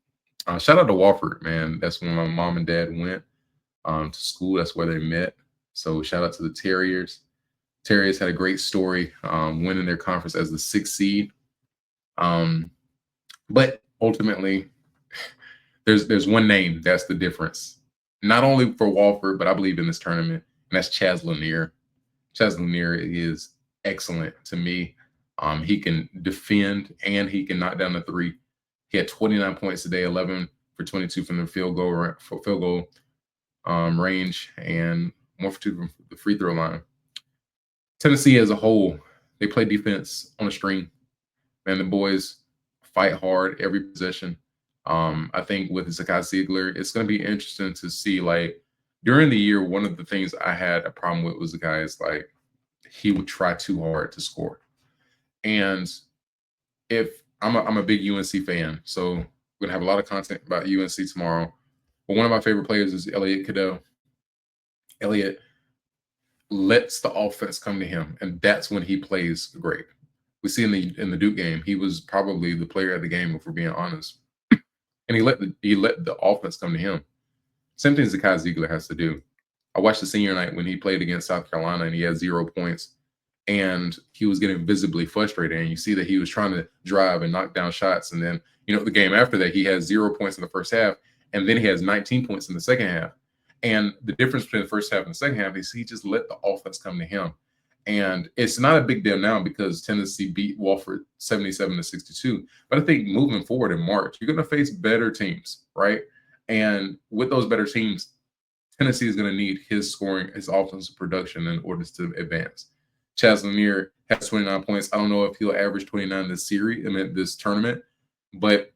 Shout out to Wofford, man. That's when my mom and dad went to school. That's where they met. So shout out to the Terriers. Terriers had a great story winning their conference as the 6th seed. But ultimately, there's one name that's the difference. Not only for Wofford, but I believe in this tournament, and that's Chaz Lanier. Chaz Lanier is excellent to me. He can defend and he can knock down the three. He had 29 points today, 11 for 22 from the field goal range, and 1 for 2 from the free throw line. Tennessee as a whole, they play defense on a string. Man, the boys fight hard every possession. I think with Zags Ziegler, it's going to be interesting to see, like, during the year, one of the things I had a problem with was the guys, like, he would try too hard to score. And if I'm a big UNC fan, so we're going to have a lot of content about UNC tomorrow. But one of my favorite players is Elliot Cadeau. Elliot lets the offense come to him, and that's when he plays great. We see in the Duke game, he was probably the player of the game, if we're being honest. And he let the offense come to him. Same thing Zags Ziegler has to do. I watched the senior night when he played against South Carolina, and he had 0 points, and he was getting visibly frustrated. And you see that he was trying to drive and knock down shots, and then the game after that, he has 0 points in the first half, and then he has 19 points in the second half. And the difference between the first half and the second half is he just let the offense come to him. And it's not a big deal now because Tennessee beat Wofford 77-62. But I think moving forward in March, you're going to face better teams, right? And with those better teams, Tennessee is going to need his scoring, his offensive production in order to advance. Chaz Lanier has 29 points. I don't know if he'll average 29 this tournament, but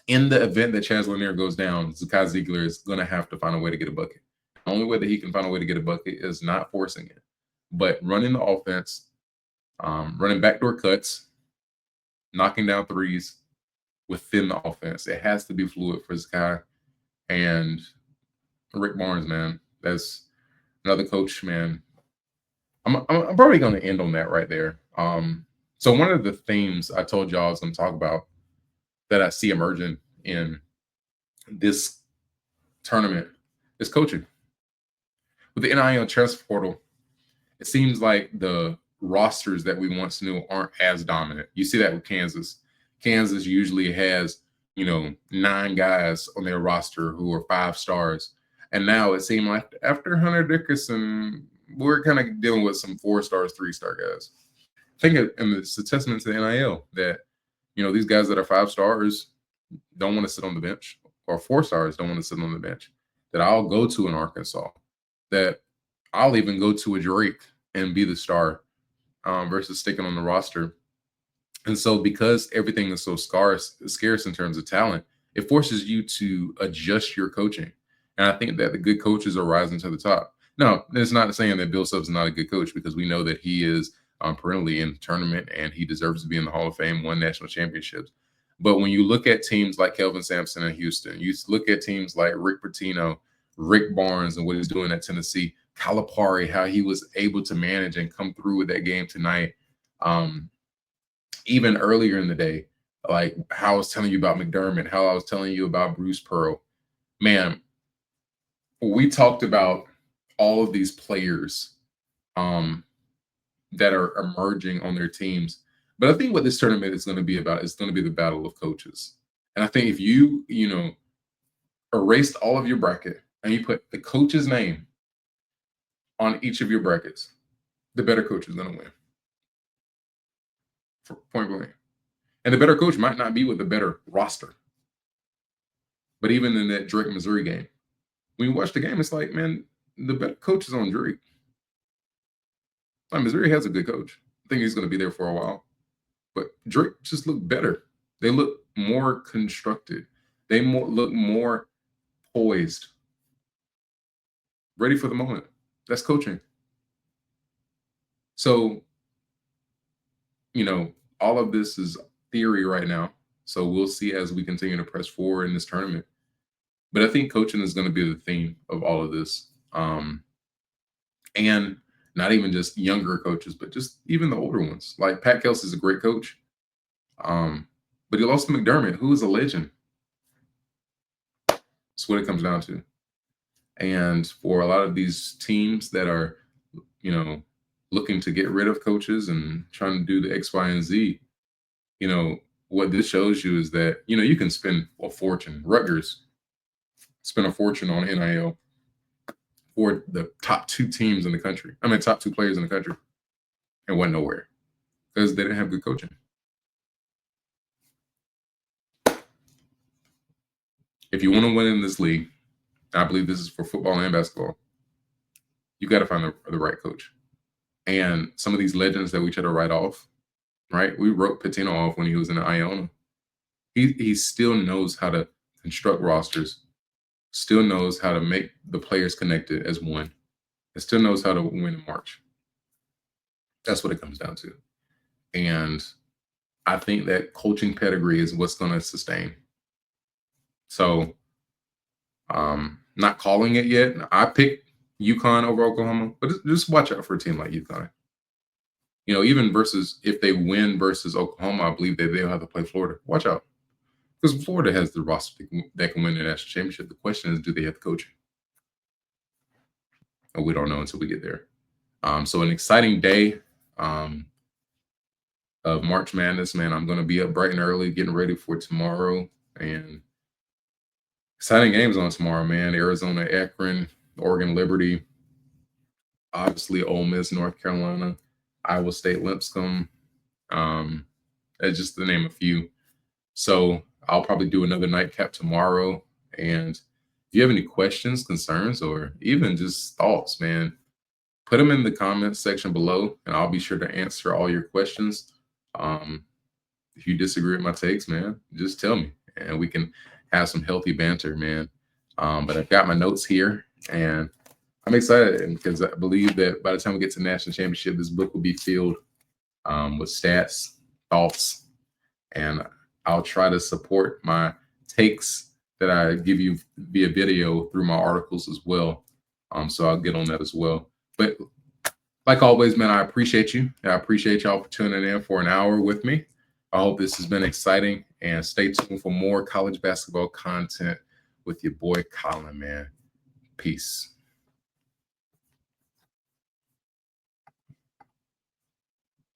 in the event that Chaz Lanier goes down, Zags Ziegler is going to have to find a way to get a bucket. The only way that he can find a way to get a bucket is not forcing it, but running the offense, running backdoor cuts, knocking down threes within the offense. It has to be fluid for this guy. And Rick Barnes, man, that's another coach, man. I'm probably going to end on that right there. So one of the themes I told y'all I was going to talk about that I see emerging in this tournament is coaching. With the NIL transfer portal, it seems like the rosters that we once knew aren't as dominant. You see that with Kansas. Kansas usually has, 9 guys on their roster who are 5 stars. And now it seemed like after Hunter Dickerson, we're kind of dealing with some 4 stars, 3-star guys. I think it's a testament to the NIL that, these guys that are 5 stars don't want to sit on the bench, or 4 stars don't want to sit on the bench, that I'll go to in Arkansas, that I'll even go to a Drake and be the star versus sticking on the roster. And so because everything is so scarce in terms of talent, it forces you to adjust your coaching. And I think that the good coaches are rising to the top. No, it's not saying that Bill Self is not a good coach, because we know that he is perennially in the tournament and he deserves to be in the Hall of Fame, won national championships. But when you look at teams like Kelvin Sampson in Houston, you look at teams like Rick Pitino, Rick Barnes, and what he's doing at Tennessee, Calipari, how he was able to manage and come through with that game tonight. Even earlier in the day, like how I was telling you about McDermott, how I was telling you about Bruce Pearl. Man, we talked about all of these players that are emerging on their teams. But I think what this tournament is going to be about is going to be the battle of coaches. And I think if you erased all of your bracket and you put the coach's name on each of your brackets, the better coach is going to win. Point blank. And the better coach might not be with the better roster. But even in that Drake, Missouri game, when you watch the game, it's like, man, the better coach is on Drake. Like, Missouri has a good coach. I think he's going to be there for a while. But Drake just looked better. They look more constructed. They look more poised. Ready for the moment. That's coaching. So, all of this is theory right now. So we'll see as we continue to press forward in this tournament. But I think coaching is going to be the theme of all of this. And not even just younger coaches, but just even the older ones. Like Pat Kelsey's a great coach. But he lost to McDermott, who is a legend. That's what it comes down to. And for a lot of these teams that are, looking to get rid of coaches and trying to do the X, Y, and Z, what this shows you is that, you can spend a fortune. Rutgers spent a fortune on NIL for the top two teams in the country. Top two players in the country, and went nowhere because they didn't have good coaching. If you want to win in this league, I believe this is for football and basketball, you got to find the right coach. And some of these legends that we try to write off, right? We wrote Pitino off when he was in Iona. He still knows how to construct rosters, still knows how to make the players connected as one, and still knows how to win in March. That's what it comes down to. And I think that coaching pedigree is what's going to sustain. So, not calling it yet. I picked UConn over Oklahoma, but just watch out for a team like UConn. Even versus if they win versus Oklahoma, I believe that they'll have to play Florida. Watch out. Because Florida has the roster that can win the national championship. The question is, do they have the coaching? And we don't know until we get there. So an exciting day of March Madness, man. I'm going to be up bright and early getting ready for tomorrow. And exciting games on tomorrow, man. Arizona, Akron, Oregon, Liberty. Obviously, Ole Miss, North Carolina, Iowa State, Lipscomb. That's just to name a few. So I'll probably do another nightcap tomorrow. And if you have any questions, concerns, or even just thoughts, man, put them in the comments section below, and I'll be sure to answer all your questions. If you disagree with my takes, man, just tell me, and we can have some healthy banter, man. But I've got my notes here, and I'm excited because I believe that by the time we get to the national championship, this book will be filled with stats, thoughts, and I'll try to support my takes that I give you via video through my articles as well. So I'll get on that as well. But like always, man, I appreciate you. I appreciate y'all for tuning in for an hour with me. I hope this has been exciting, and stay tuned for more college basketball content with your boy Collin, man. Peace.